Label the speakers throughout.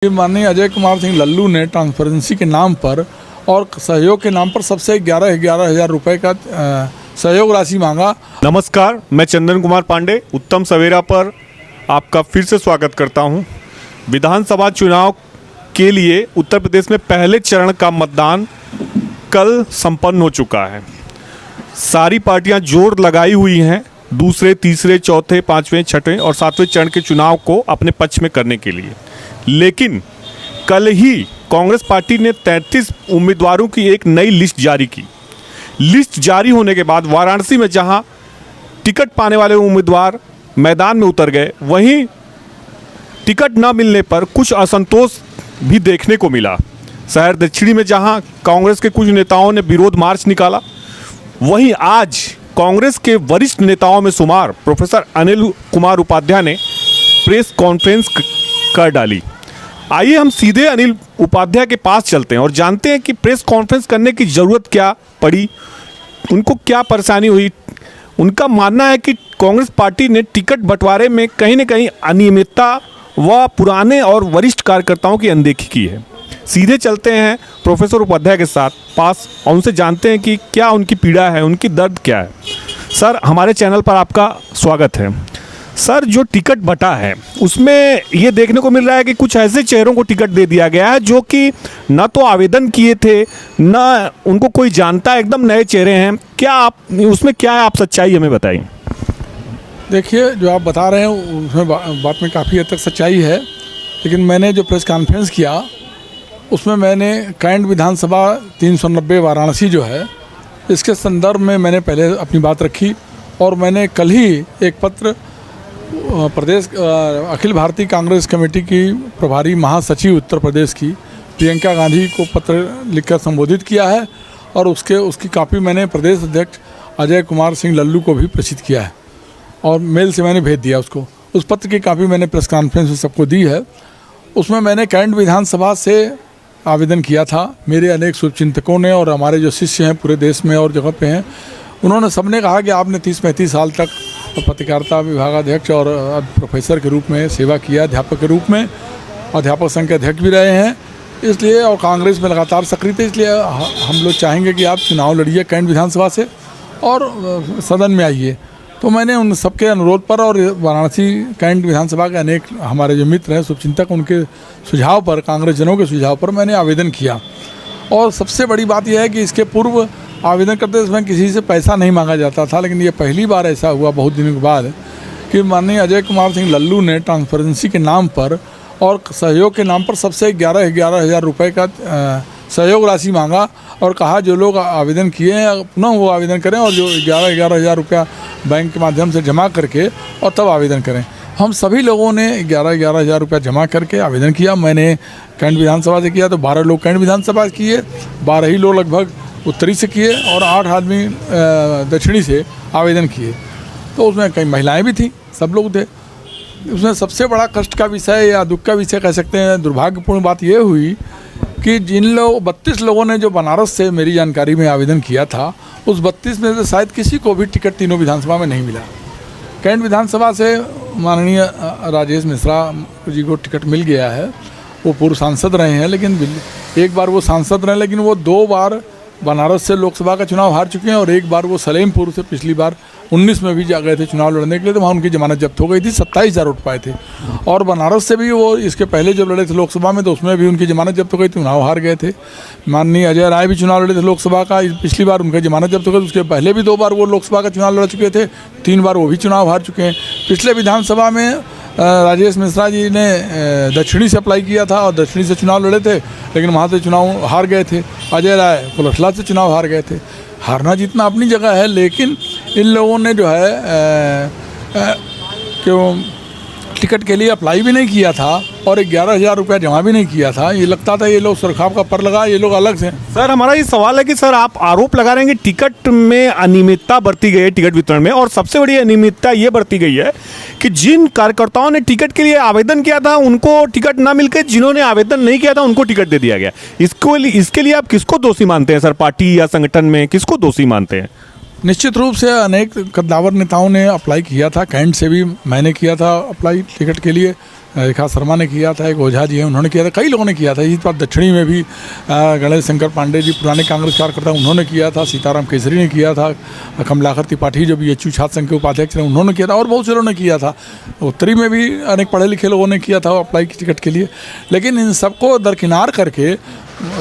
Speaker 1: माननीय अजय कुमार सिंह लल्लू ने ट्रांसपेरेंसी के नाम पर और सहयोग के नाम पर सबसे 11,000 रुपए का सहयोग राशि मांगा।
Speaker 2: नमस्कार, मैं चंदन कुमार पांडे उत्तम सवेरा पर आपका फिर से स्वागत करता हूं। विधानसभा चुनाव के लिए उत्तर प्रदेश में पहले चरण का मतदान कल संपन्न हो चुका है। सारी पार्टियां जोर लगाई हुई हैं दूसरे, तीसरे, चौथे, पाँचवें, छठवें और सातवें चरण के चुनाव को अपने पक्ष में करने के लिए। लेकिन कल ही कांग्रेस पार्टी ने 33 उम्मीदवारों की एक नई लिस्ट जारी की। लिस्ट जारी होने के बाद वाराणसी में जहां टिकट पाने वाले उम्मीदवार मैदान में उतर गए, वहीं टिकट न मिलने पर कुछ असंतोष भी देखने को मिला। शहर दक्षिणी में जहां कांग्रेस के कुछ नेताओं ने विरोध मार्च निकाला, वहीं आज कांग्रेस के वरिष्ठ नेताओं में शुमार प्रोफेसर अनिल कुमार उपाध्याय ने प्रेस कॉन्फ्रेंस कर डाली। आइए हम सीधे अनिल उपाध्याय के पास चलते हैं और जानते हैं कि प्रेस कॉन्फ्रेंस करने की ज़रूरत क्या पड़ी, उनको क्या परेशानी हुई। उनका मानना है कि कांग्रेस पार्टी ने टिकट बंटवारे में कहीं न कहीं अनियमितता व पुराने और वरिष्ठ कार्यकर्ताओं की अनदेखी की है। सीधे चलते हैं प्रोफेसर उपाध्याय के साथ पास और उनसे जानते हैं कि क्या उनकी पीड़ा है, उनकी दर्द क्या है। सर, हमारे चैनल पर आपका स्वागत है। सर, जो टिकट बटा है उसमें ये देखने को मिल रहा है कि कुछ ऐसे चेहरों को टिकट दे दिया गया है जो कि न तो आवेदन किए थे, न उनको कोई जानता है, एकदम नए चेहरे हैं। क्या आप उसमें क्या है, आप सच्चाई हमें बताइए।
Speaker 1: देखिए, जो आप बता रहे हैं उसमें बात में काफ़ी हद तक सच्चाई है, लेकिन मैंने जो प्रेस कॉन्फ्रेंस किया उसमें मैंने कैंट विधानसभा 390 वाराणसी जो है, इसके संदर्भ में मैंने पहले अपनी बात रखी और मैंने कल ही एक पत्र प्रदेश अखिल भारतीय कांग्रेस कमेटी की प्रभारी महासचिव उत्तर प्रदेश की प्रियंका गांधी को पत्र लिखकर संबोधित किया है और उसकी कापी मैंने प्रदेश अध्यक्ष अजय कुमार सिंह लल्लू को भी प्रेषित किया है और मेल से मैंने भेज दिया उसको। उस पत्र की कापी मैंने प्रेस कॉन्फ्रेंस में सबको दी है। उसमें मैंने कैंट विधानसभा से आवेदन किया था। मेरे अनेक शुभचिंतकों ने और हमारे जो शिष्य हैं पूरे देश में और जगह पे हैं, उन्होंने सबने कहा कि आपने 30-35 साल तक पत्रकारिता विभागाध्यक्ष और प्रोफेसर के रूप में सेवा किया, अध्यापक के रूप में, अध्यापक संघ के अध्यक्ष भी रहे हैं, इसलिए और कांग्रेस में लगातार सक्रिय थे, इसलिए हम लोग चाहेंगे कि आप चुनाव लड़िए कैंट विधानसभा से और सदन में आइए। तो मैंने उन सबके अनुरोध पर और वाराणसी कैंट विधानसभा के अनेक हमारे जो मित्र हैं शुभचिंतक, उनके सुझाव पर, कांग्रेस जनों के सुझाव पर मैंने आवेदन किया। और सबसे बड़ी बात यह है कि इसके पूर्व आवेदन करते समय किसी से पैसा नहीं मांगा जाता था, लेकिन ये पहली बार ऐसा हुआ बहुत दिनों के बाद कि माननीय अजय कुमार सिंह लल्लू ने ट्रांसपेरेंसी के नाम पर और सहयोग के नाम पर सबसे 11,000 रुपए का सहयोग राशि मांगा और कहा जो लोग आवेदन किए हैं पुनः वो आवेदन करें और जो 11,000 रुपया बैंक के माध्यम से जमा करके और तब आवेदन करें। हम सभी लोगों ने 11,000 रुपया जमा करके आवेदन किया। मैंने कैंट विधानसभा से किया तो 12 लोग कैंट विधानसभा से किए, 12 ही लोग लगभग उत्तरी से किए और 8 आदमी दक्षिणी से आवेदन किए। तो उसमें कई महिलाएं भी थी, सब लोग थे। उसमें सबसे बड़ा कष्ट का विषय या दुख का विषय कह सकते हैं, दुर्भाग्यपूर्ण बात यह हुई कि जिन लोग 32 लोगों ने जो बनारस से मेरी जानकारी में आवेदन किया था, उस 32 में से शायद किसी को भी टिकट तीनों विधानसभा में नहीं मिला। कैंट विधानसभा से माननीय राजेश मिश्रा जी को टिकट मिल गया है। वो पूर्व सांसद रहे हैं, लेकिन एक बार वो सांसद रहे, लेकिन वो 2 बार बनारस से लोकसभा का चुनाव हार चुके हैं और एक बार वो सलेमपुर से पिछली बार 19 में भी जा गए थे चुनाव लड़ने के लिए, तो वहाँ उनकी जमानत जब्त हो गई थी। 27,000 वोट पाए थे। और बनारस से भी वो इसके पहले जब लड़े थे लोकसभा में तो उसमें भी उनकी जमानत जब्त हो गई थी, चुनाव हार गए थे। माननीय अजय राय भी चुनाव लड़े थे लोकसभा का, पिछली बार उनकी जमानत जब्त हो गई। उसके पहले भी 2 बार वो लोकसभा का चुनाव लड़ चुके थे, 3 बार वो भी चुनाव हार चुके हैं। पिछले विधानसभा में राजेश मिश्रा जी ने दक्षिणी से अप्लाई किया था और दक्षिणी से चुनाव लड़े थे, लेकिन वहाँ से चुनाव हार गए थे। अजय राय कुलठला से चुनाव हार गए थे। हारना जीतना अपनी जगह है, लेकिन इन लोगों ने जो है क्यों टिकट के लिए अप्लाई भी नहीं किया था और 11,000 रुपया जमा भी नहीं किया था। ये लगता था ये लोग सुरखाव का पर लगा, ये लोग अलग से।
Speaker 2: सर, हमारा ये सवाल है कि सर आप आरोप लगा रहे हैं कि टिकट में अनियमितता बरती गई है, टिकट वितरण में, और सबसे बड़ी अनियमितता ये बरती गई है कि जिन कार्यकर्ताओं ने टिकट के लिए आवेदन किया था उनको टिकट ना मिलकर जिन्होंने आवेदन नहीं किया था उनको टिकट दे दिया गया। इसके लिए आप किसको दोषी मानते हैं सर? पार्टी या संगठन में किसको दोषी मानते हैं?
Speaker 1: निश्चित रूप से अनेक कद्दावर नेताओं ने अप्लाई किया था। कैंट से भी मैंने किया था अप्लाई टिकट के लिए, रेखा शर्मा ने किया था, एक ओझा जी हैं उन्होंने किया था, कई लोगों ने किया था। इस बार दक्षिणी में भी गणेश शंकर पांडे जी पुराने कांग्रेस कार्यकर्ता उन्होंने किया था, सीताराम केसरी ने किया था, कमलाकर त्रिपाठी जो बीएचयू छात्र संघ के उपाध्यक्ष हैं उन्होंने किया था, और बहुत से लोगों ने किया था। उत्तरी में भी अनेक पढ़े लिखे लोगों ने किया था अप्लाई की टिकट के लिए। लेकिन इन सबको दरकिनार करके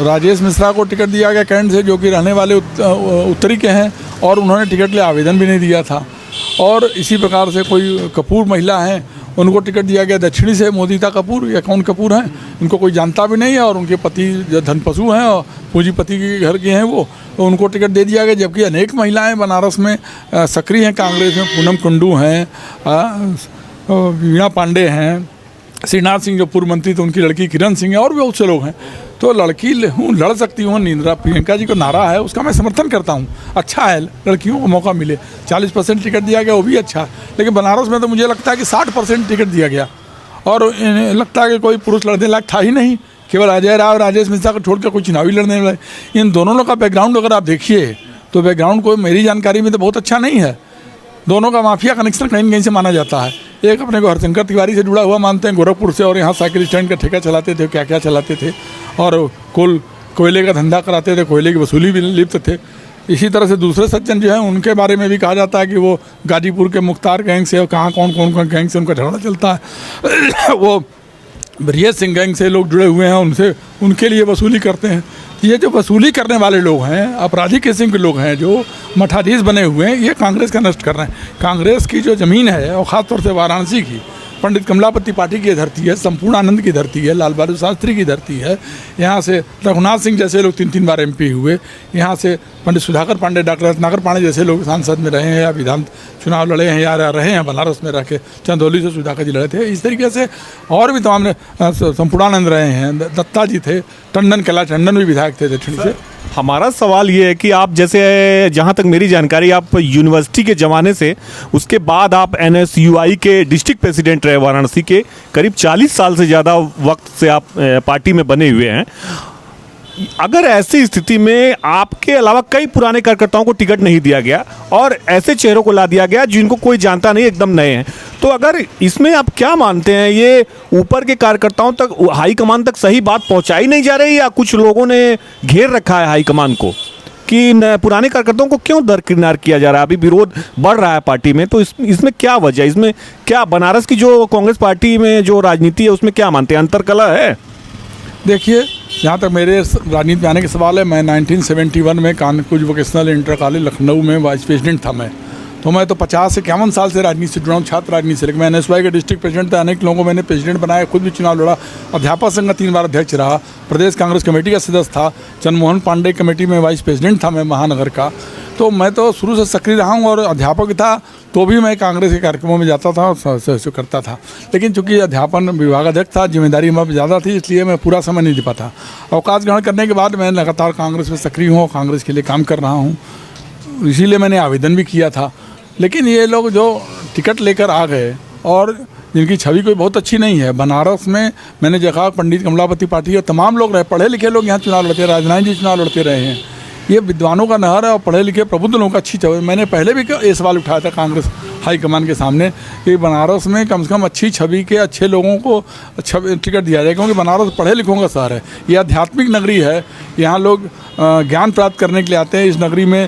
Speaker 1: राजेश मिश्रा को टिकट दिया गया कैंट से, जो कि रहने वाले उत्तरी के हैं, और उन्होंने टिकट के लिए आवेदन भी नहीं दिया था। और इसी प्रकार से कोई कपूर महिला हैं, उनको टिकट दिया गया दक्षिणी से, मोदिता कपूर या कौन कपूर हैं, इनको कोई जानता भी नहीं है, और उनके पति जो धनपशु हैं और पूंजीपति के घर के हैं वो, तो उनको टिकट दे दिया गया। जबकि अनेक महिलाएं बनारस में सक्रिय हैं कांग्रेस में, पूनम कुंडू हैं, वीणा पांडे हैं, श्रीनाथ सिंह जो पूर्व मंत्री थे उनकी लड़की किरण सिंह है, और भी बहुत से लोग हैं। तो लड़की हूँ, लड़ सकती हूँ, नींद्रा प्रियंका जी को नारा है उसका मैं समर्थन करता हूँ, अच्छा है लड़कियों को मौका मिले। 40% टिकट दिया गया वो भी अच्छा, लेकिन बनारस में तो मुझे लगता है कि 60% टिकट दिया गया, और लगता है कि कोई पुरुष लड़ने लायक था ही नहीं, केवल अजय राव राजेश मिश्रा को छोड़कर कोई चुनावी लड़ने वाले। इन दोनों का बैकग्राउंड अगर आप देखिए तो बैकग्राउंड कोई मेरी जानकारी में तो बहुत अच्छा नहीं है। दोनों का माफिया कनेक्शन कहीं न कहीं से माना जाता है। एक अपने को हरशंकर तिवारी से जुड़ा हुआ मानते हैं गोरखपुर से, और यहाँ साइकिल स्टैंड का ठेका चलाते थे, क्या क्या चलाते थे, और कोयले का धंधा कराते थे, कोयले की वसूली भी लिप्त थे। इसी तरह से दूसरे सज्जन जो हैं उनके बारे में भी कहा जाता है कि वो गाजीपुर के मुख्तार गैंग से, और कहाँ कौन कौन गैंग से उनका झगड़ा चलता है वो बृहद सिंह गैंग से लोग जुड़े हुए हैं, उनसे उनके लिए वसूली करते हैं। ये जो वसूली करने वाले लोग हैं, आपराधिक किस्म के लोग हैं, जो मठाधीश बने हुए हैं, ये कांग्रेस का नष्ट कर रहे हैं। कांग्रेस की जो ज़मीन है, और ख़ासतौर से वाराणसी की, पंडित कमलापति त्रिपाठी की धरती है, संपूर्ण आनंद की धरती है, लाल बहादुर शास्त्री की धरती है। यहाँ से रघुनाथ सिंह जैसे लोग 3-3 बार MP हुए। यहाँ से पंडित सुधाकर पांडे, डॉक्टर रत्नाकर पांडे जैसे लोग सांसद में रहे हैं, या विधान चुनाव लड़े हैं, या रहे हैं बनारस में रह के। चंदौली से सुधाकर जी लड़े थे। इस तरीके से और भी तमाम संपूर्णानंद रहे हैं, दत्ता जी थे, टंडन कैलाश टंडन भी विधायक थे दक्षिण से।
Speaker 2: हमारा सवाल ये है कि आप जैसे, जहाँ तक मेरी जानकारी, आप यूनिवर्सिटी के ज़माने से, उसके बाद आप NSUI के डिस्ट्रिक्ट प्रेसिडेंट रहे वाराणसी के, करीब 40 साल से ज़्यादा वक्त से आप पार्टी में बने हुए हैं। अगर ऐसी स्थिति में आपके अलावा कई पुराने कार्यकर्ताओं को टिकट नहीं दिया गया और ऐसे चेहरों को ला दिया गया जिनको कोई जानता नहीं, एकदम नए हैं, तो अगर इसमें आप क्या मानते हैं, ये ऊपर के कार्यकर्ताओं तक, हाईकमान तक सही बात पहुंचाई नहीं जा रही, या कुछ लोगों ने घेर रखा है हाईकमान को कि पुराने कार्यकर्ताओं को क्यों दरकिनार किया जा रहा है? अभी विरोध बढ़ रहा है पार्टी में, तो इसमें क्या वजह, इसमें क्या बनारस की जो कांग्रेस पार्टी में जो राजनीति है उसमें क्या मानते हैं, अंतरकलह है?
Speaker 1: देखिए, जहाँ तक मेरे राजनीति में आने के सवाल है, मैं 1971 में Kanpur vocational inter college Lucknow में वाइस प्रेसिडेंट था मैं। तो मैं तो 50 से 51 साल से राजनीति से जुड़ा हूँ, छात्र राजनीति से। लेकिन मैं NSUI का डिस्ट्रिक्ट प्रेसिडेंट था, अनेक लोगों को मैंने प्रेसिडेंट बनाया, खुद भी चुनाव लड़ा, अध्यापक संघ का 3 बार अध्यक्ष रहा, प्रदेश कांग्रेस कमेटी का सदस्य था, चंद्रमोहन पांडे कमेटी में वाइस प्रेसिडेंट था मैं महानगर का। तो मैं तो शुरू से सक्रिय रहा हूँ, और अध्यापक था तो भी मैं कांग्रेस के कार्यक्रमों में जाता था और सहयोग करता था। लेकिन चूंकि अध्यापन विभागाध्यक्ष था, जिम्मेदारी हमारे ज़्यादा थी, इसलिए मैं पूरा समय नहीं दे पाता। अवकाश ग्रहण करने के बाद मैं लगातार कांग्रेस में सक्रिय हूँ, कांग्रेस के लिए काम कर रहा हूँ, इसीलिए मैंने आवेदन भी किया था। लेकिन ये लोग जो टिकट लेकर आ गए और जिनकी छवि कोई बहुत अच्छी नहीं है, बनारस में मैंने देखा पंडित कमलापति त्रिपाठी और तमाम लोग रहे, पढ़े लिखे लोग यहाँ चुनाव लड़ते, राजनारायण जी चुनाव लड़ते रहे हैं। ये विद्वानों का नहर है और पढ़े लिखे प्रबुद्ध लोगों का अच्छी छवि। मैंने पहले भी ये सवाल उठाया था कांग्रेस हाईकमान के सामने कि बनारस में कम से कम अच्छी छवि के अच्छे लोगों को टिकट दिया जाए, क्योंकि बनारस पढ़े लिखों का शहर है, ये आध्यात्मिक नगरी है। यहाँ लोग ज्ञान प्राप्त करने के लिए आते हैं। इस नगरी में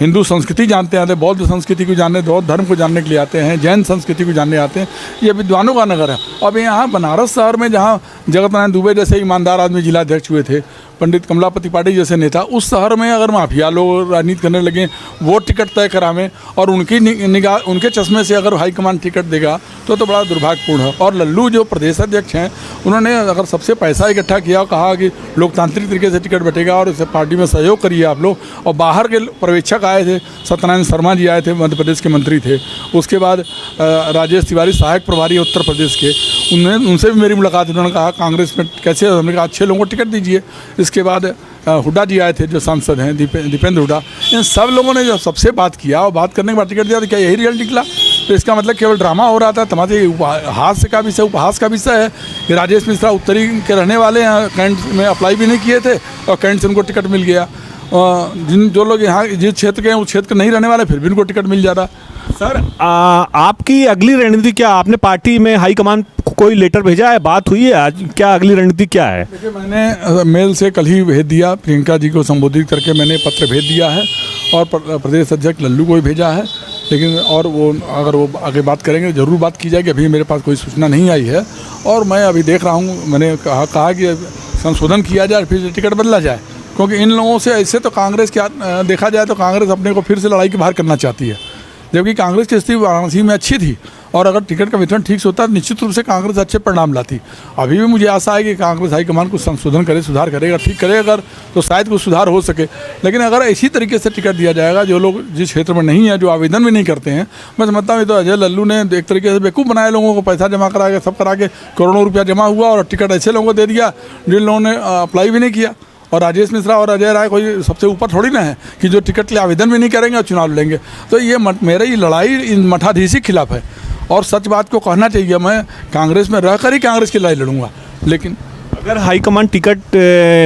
Speaker 1: हिंदू संस्कृति जानते आते हैं, बौद्ध संस्कृति को जानने, बौद्ध धर्म को जानने के लिए आते हैं, जैन संस्कृति को जानने आते हैं। ये विद्वानों का नगर है। अब यहाँ बनारस शहर में जहाँ जगत नारायण दुबे जैसे ईमानदार आदमी जिलाध्यक्ष हुए थे, पंडित कमलापति त्रिपाठी जैसे नेता, उस शहर में अगर माफिया लोग राजनीति करने लगे, वो टिकट तय करावें और उनकी निगाह, उनके चश्मे से अगर हाईकमान टिकट देगा तो बड़ा दुर्भाग्यपूर्ण है। और लल्लू जो प्रदेश अध्यक्ष हैं, उन्होंने अगर सबसे पैसा इकट्ठा किया और कहा कि लोकतांत्रिक तरीके से टिकट बटेगा और इसे पार्टी में सहयोग करिए आप लोग, और बाहर के पर्यवेक्षक आए थे, सत्यनारायण शर्मा जी आए थे, मध्य प्रदेश के मंत्री थे, उसके बाद राजेश तिवारी सहायक प्रभारी उत्तर प्रदेश के, उनसे भी मेरी मुलाकात, उन्होंने कहा कांग्रेस में कैसे, हमने कहा अच्छे लोगों को टिकट दीजिए। इसके बाद हुड्डा जी आए थे जो सांसद हैं, दीपेंद्र हुड्डा। इन सब लोगों ने जो सबसे बात किया और बात करने के बाद टिकट दिया, तो क्या यही रिजल्ट निकला? तो इसका मतलब केवल ड्रामा हो रहा था, तमाशे, हास्य का विषय, उपहास का विषय है कि राजेश मिश्रा उत्तरी के रहने वाले हैं, कैंट में अप्लाई भी नहीं किए थे और कैंट से उनको टिकट मिल गया। जो लोग यहाँ जिस क्षेत्र के हैं उस क्षेत्र के नहीं रहने वाले, फिर भी उनको टिकट मिल जा रहा।
Speaker 2: सर आपकी अगली रणनीति क्या? आपने पार्टी में हाईकमान को कोई लेटर भेजा है, बात हुई है आज? क्या अगली रणनीति क्या है?
Speaker 1: देखिए, मैंने मेल से कल ही भेज दिया, प्रियंका जी को संबोधित करके मैंने पत्र भेज दिया है और प्रदेश अध्यक्ष लल्लू को भी भेजा है। लेकिन और वो अगर वो आगे बात करेंगे ज़रूर बात की जाएगी। अभी मेरे पास कोई सूचना नहीं आई है और मैं अभी देख रहा हूँ, मैंने कहा कि संशोधन किया जाए, फिर टिकट बदला जाए, क्योंकि इन लोगों से ऐसे तो कांग्रेस क्या देखा जाए तो कांग्रेस अपने को फिर से लड़ाई के बाहर करना चाहती है, जबकि कांग्रेस की स्थिति वाराणसी में अच्छी थी और अगर टिकट का वितरण ठीक से होता तो निश्चित रूप से कांग्रेस अच्छे परिणाम लाती। अभी भी मुझे आशा है कि कांग्रेस हाईकमान कुछ संशोधन करे, सुधार करेगा, ठीक करेगा अगर तो शायद कुछ सुधार हो सके। लेकिन अगर इसी तरीके से टिकट दिया जाएगा, जो लोग जिस क्षेत्र में नहीं है, जो आवेदन भी नहीं करते हैं, मैं समझता हूँ तो अजय लल्लू ने एक तरीके से बेवकूफ़ बनाया लोगों को, पैसा जमा करा के सब करा के करोड़ों रुपया जमा हुआ और टिकट ऐसे लोगों को दे दिया जिन लोगों ने अप्लाई भी नहीं किया। और राजेश मिश्रा और अजय राय कोई सबसे ऊपर थोड़ी ना है कि जो टिकट के लिए आवेदन भी नहीं करेंगे और चुनाव लड़ेंगे। तो ये मेरी लड़ाई इन मठाधीशी के खिलाफ है और सच बात को कहना चाहिए। मैं कांग्रेस में रहकर ही कांग्रेस की लड़ाई लड़ूंगा। लेकिन
Speaker 2: अगर हाईकमान टिकट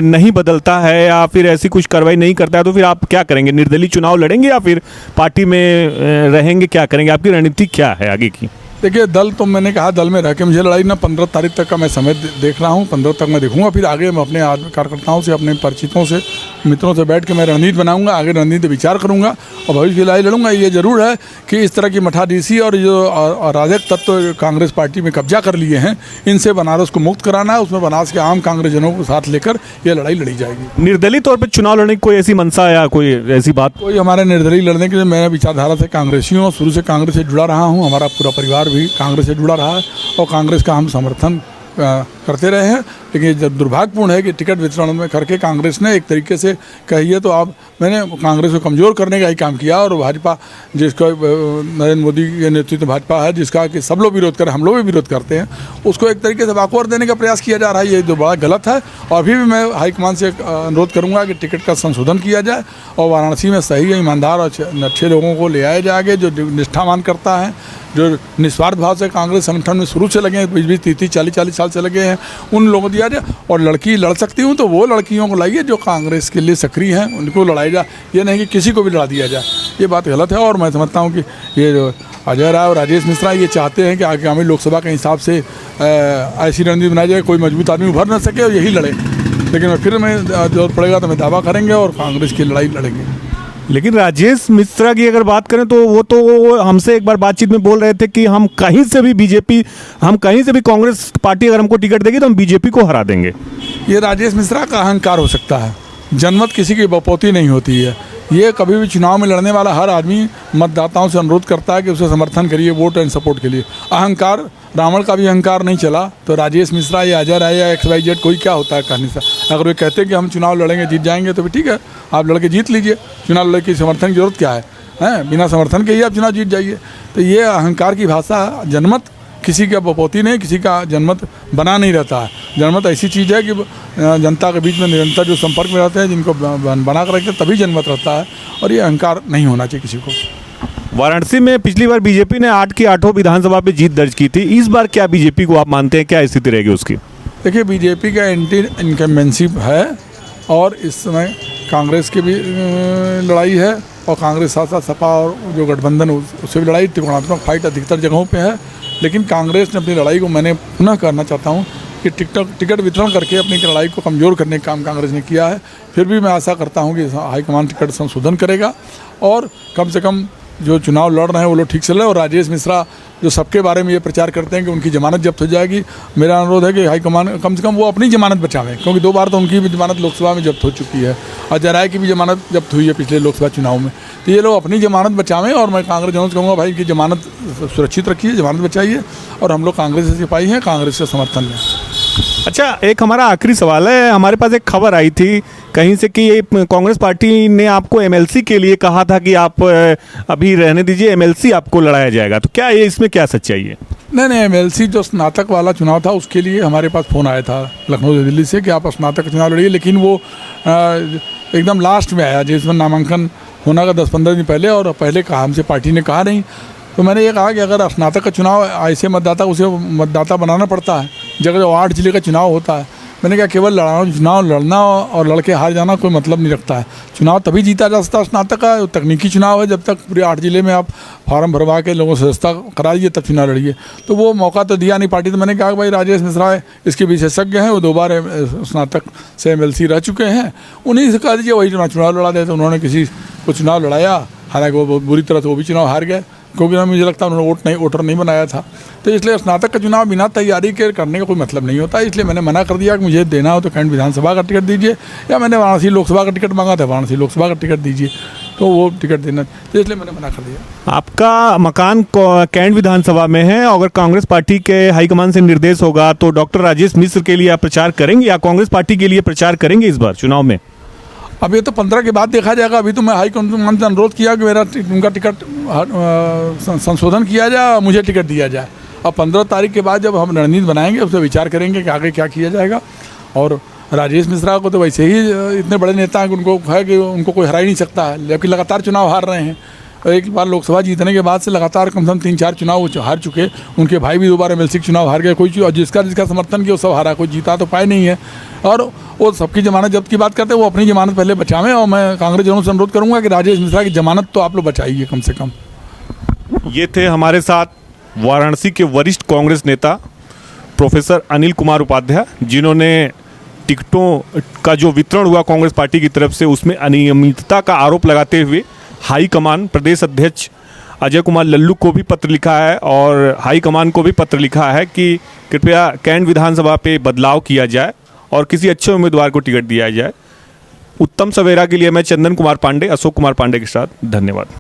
Speaker 2: नहीं बदलता है या फिर ऐसी कुछ कार्रवाई नहीं करता है तो फिर आप क्या करेंगे? निर्दलीय चुनाव लड़ेंगे या फिर पार्टी में रहेंगे? क्या करेंगे? आपकी रणनीति क्या है आगे की?
Speaker 1: देखिए, दल तो मैंने कहा दल में रह के मुझे लड़ाई ना 15 तारीख तक का मैं समय देख रहा हूँ। 15 तक मैं देखूंगा, फिर आगे मैं अपने कार्यकर्ताओं से, अपने परिचितों से, मित्रों से बैठ के मैं रणनीति बनाऊंगा, आगे रणनीति विचार करूंगा और भविष्य की लड़ाई लड़ूंगा। ये जरूर है कि इस तरह की मठाधीशी और जो अराजक तत्व कांग्रेस पार्टी में कब्जा कर लिए हैं, इनसे बनारस को मुक्त कराना है। उसमें बनारस के आम कांग्रेसजनों को साथ लेकर ये लड़ाई लड़ी जाएगी।
Speaker 2: निर्दलीय तौर पर चुनाव लड़ने की कोई ऐसी मंशा या कोई ऐसी बात?
Speaker 1: कोई हमारे निर्दलीय लड़ने के लिए, मैं विचारधारा से कांग्रेसी हूँ, शुरू से कांग्रेस से जुड़ा रहा हूँ, हमारा पूरा परिवार भी कांग्रेस से जुड़ा रहा है और कांग्रेस का हम समर्थन करते रहे हैं। लेकिन जब दुर्भाग्यपूर्ण है कि टिकट वितरण में करके कांग्रेस ने एक तरीके से कहिए तो आप मैंने कांग्रेस को कमज़ोर करने का ही काम किया और भाजपा, जिसका नरेंद्र मोदी के नेतृत्व भाजपा है, जिसका कि सब लोग विरोध करें, हम लोग भी विरोध करते हैं, उसको एक तरीके से वाकओवर देने का प्रयास किया जा रहा है। ये जो बड़ा गलत है और अभी भी मैं हाईकमान से अनुरोध करूँगा कि टिकट का संशोधन किया जाए और वाराणसी में सही, ईमानदार और अच्छे लोगों को ले आया जाए, जो निष्ठावान करता है, जो निस्वार्थ भाव से कांग्रेस संगठन में शुरू से लगे हैं, 20-20, 30-30, 40-40 साल से लगे हैं, उन लोगों को दिया जाए। और लड़की लड़ सकती हूँ तो वो लड़कियों को लाइए जो कांग्रेस के लिए सक्रिय हैं, उनको लड़ाई जाए। ये नहीं कि किसी को भी लड़ा दिया जाए, ये बात गलत है। और मैं समझता हूँ कि ये जो अजय राय और राजेश मिश्रा ये चाहते हैं कि आगामी लोकसभा के हिसाब से ऐसी रणनीति बनाई जाए कोई मजबूत आदमी उभर ना सके और यही लड़े। लेकिन फिर मैं जरूरत पड़ेगा तो मैं दावा करेंगे और कांग्रेस की लड़ाई लड़ेंगे।
Speaker 2: लेकिन राजेश मिश्रा की अगर बात करें तो वो हमसे एक बार बातचीत में बोल रहे थे कि हम कहीं से भी कांग्रेस पार्टी अगर हमको टिकट देगी तो हम बीजेपी को हरा देंगे।
Speaker 1: ये राजेश मिश्रा का अहंकार हो सकता है, जनमत किसी की बपौती नहीं होती है। ये कभी भी चुनाव में लड़ने वाला हर आदमी मतदाताओं से अनुरोध करता है कि उसे समर्थन करिए वोट एंड सपोर्ट के लिए। अहंकार, रावण का भी अहंकार नहीं चला तो राजेश मिश्रा या अजय राय या XYZ कोई क्या होता है कहने से। अगर वे कहते हैं कि हम चुनाव लड़ेंगे, जीत जाएंगे तो भी ठीक है, आप लड़के जीत लीजिए। चुनाव लड़के की समर्थन की जरूरत क्या है? बिना समर्थन के ही आप चुनाव जीत जाइए। तो ये अहंकार की भाषा, जनमत किसी का बपौती नहीं, किसी का जनमत बना नहीं रहता है। जनमत ऐसी चीज़ है कि जनता के बीच में निरंतर जो संपर्क में रहते हैं, जिनको बना कर रखते हैं, तभी जनमत रहता है और ये अहंकार नहीं होना चाहिए किसी को।
Speaker 2: वाराणसी में पिछली बार बीजेपी ने 8 की 8 विधानसभा पे जीत दर्ज की थी। इस बार क्या बीजेपी को आप मानते हैं, क्या स्थिति रहेगी उसकी?
Speaker 1: देखिए, बीजेपी का एंटी इनकम्बेंसी है और इस समय कांग्रेस की भी लड़ाई है और कांग्रेस साथ साथ सपा और जो गठबंधन उससे भी लड़ाई, त्रिकोणात्मक फाइट अधिकतर जगहों पे है। लेकिन कांग्रेस ने अपनी लड़ाई को, मैंने पुनः करना चाहता हूँ कि टिकट वितरण करके अपनी लड़ाई को कमज़ोर करने का काम कांग्रेस ने किया है। फिर भी मैं आशा करता हूँ कि हाईकमान टिकट संशोधन करेगा और कम से कम जो चुनाव लड़ रहे हैं वो लोग ठीक से लड़े। और राजेश मिश्रा जो सबके बारे में ये प्रचार करते हैं कि उनकी जमानत जब्त हो जाएगी, मेरा अनुरोध है कि हाईकमान कम से कम वो अपनी जमानत बचावें, क्योंकि 2 बार तो उनकी भी जमानत लोकसभा में जब्त हो चुकी है। अजय राय की भी जमानत जब्त हुई है पिछले लोकसभा चुनाव में। तो ये लोग अपनी जमानत बचावें और मैं कांग्रेस जनों से कहूँगा, भाई इनकी जमानत सुरक्षित रखिए, जमानत बचाइए और हम लोग कांग्रेस से सिपाही हैं, कांग्रेस का समर्थन लें।
Speaker 2: अच्छा, एक हमारा आखिरी सवाल है। हमारे पास एक खबर आई थी कहीं से कि ये कांग्रेस पार्टी ने आपको MLC के लिए कहा था कि आप अभी रहने दीजिए, MLC आपको लड़ाया जाएगा, तो क्या ये इसमें क्या सच्चाई है?
Speaker 1: नहीं, MLC जो स्नातक वाला चुनाव था उसके लिए हमारे पास फ़ोन आया था लखनऊ से, दिल्ली से कि आप स्नातक का चुनाव लड़िए। लेकिन वो एकदम लास्ट में आया, जिसमें नामांकन होना का 10-15 दिन पहले, और पहले कहा हमसे पार्टी ने कहा नहीं। तो मैंने ये कहा कि अगर स्नातक का चुनाव ऐसे मतदाता, उसे मतदाता बनाना पड़ता है। जगह 8 जिले का चुनाव होता है, मैंने कहा केवल चुनाव लड़ना और लड़के हार जाना कोई मतलब नहीं रखता है। चुनाव तभी जीता जा सकता है स्नातक का, तकनीकी चुनाव है, जब तक पूरे 8 जिले में आप फार्म भरवा के लोगों से व्यवस्था करा दीजिए तब चुनाव लड़िए। तो वो मौका तो दिया नहीं पार्टी। तो मैंने कहा भाई राजेश मिश्रा इसके विशेषज्ञ हैं, वो 2 बार स्नातक से MLC रह चुके हैं, उन्हीं से कह दीजिए वही चुनाव लड़ा दे। तो उन्होंने किसी को चुनाव लड़ाया, हालांकि वो बहुत बुरी तरह से वो भी चुनाव हार गए, क्योंकि मुझे लगता है उन्होंने वोटर नहीं बनाया था। तो इसलिए स्नातक का चुनाव बिना तैयारी के करने का कोई मतलब नहीं होता। इसलिए मैंने मना कर दिया कि मुझे देना हो तो कैंट विधानसभा का टिकट दीजिए, या मैंने वाराणसी लोकसभा का टिकट मांगा था, वाराणसी लोकसभा का टिकट दीजिए, तो वो टिकट देना, तो इसलिए मैंने मना कर दिया।
Speaker 2: आपका मकान कैंट विधानसभा में है, अगर कांग्रेस पार्टी के हाईकमान से निर्देश होगा तो डॉक्टर राजेश मिश्र के लिए आप प्रचार करेंगे या कांग्रेस पार्टी के लिए प्रचार करेंगे इस बार चुनाव में?
Speaker 1: अब ये तो 15 के बाद देखा जाएगा। अभी तो मैं हाईकमान से अनुरोध किया कि मेरा उनका टिकट संशोधन किया जाए, मुझे टिकट दिया जाए। अब 15 तारीख के बाद जब हम रणनीति बनाएंगे उस पर विचार करेंगे कि आगे क्या किया जाएगा। और राजेश मिश्रा को तो वैसे ही इतने बड़े नेता हैं कि उनको है कि उनको कोई हरा ही नहीं सकता है, लेकिन लगातार चुनाव हार रहे हैं। एक बार लोकसभा जीतने के बाद से लगातार कम से कम 3-4 चुनाव हार चुके। उनके भाई भी 2 बार MLC चुनाव हार गए। कोई जिसका समर्थन किया वो सब हारा, कोई जीता तो पाए नहीं है। और वो सबकी जमानत जब्त की बात करते हैं, वो अपनी जमानत पहले बचावें। और मैं कांग्रेस जनों से अनुरोध करूंगा कि राजेश मिश्रा की जमानत तो आप लोग बचाइए कम से कम।
Speaker 2: ये थे हमारे साथ वाराणसी के वरिष्ठ कांग्रेस नेता प्रोफेसर अनिल कुमार उपाध्याय, जिन्होंने टिकटों का जो वितरण हुआ कांग्रेस पार्टी की तरफ से उसमें अनियमितता का आरोप लगाते हुए हाईकमान प्रदेश अध्यक्ष अजय कुमार लल्लू को भी पत्र लिखा है और हाईकमान को भी पत्र लिखा है कि कृपया कैंट विधानसभा पे बदलाव किया जाए और किसी अच्छे उम्मीदवार को टिकट दिया जाए। उत्तम सवेरा के लिए मैं चंदन कुमार पांडे, अशोक कुमार पांडे के साथ, धन्यवाद।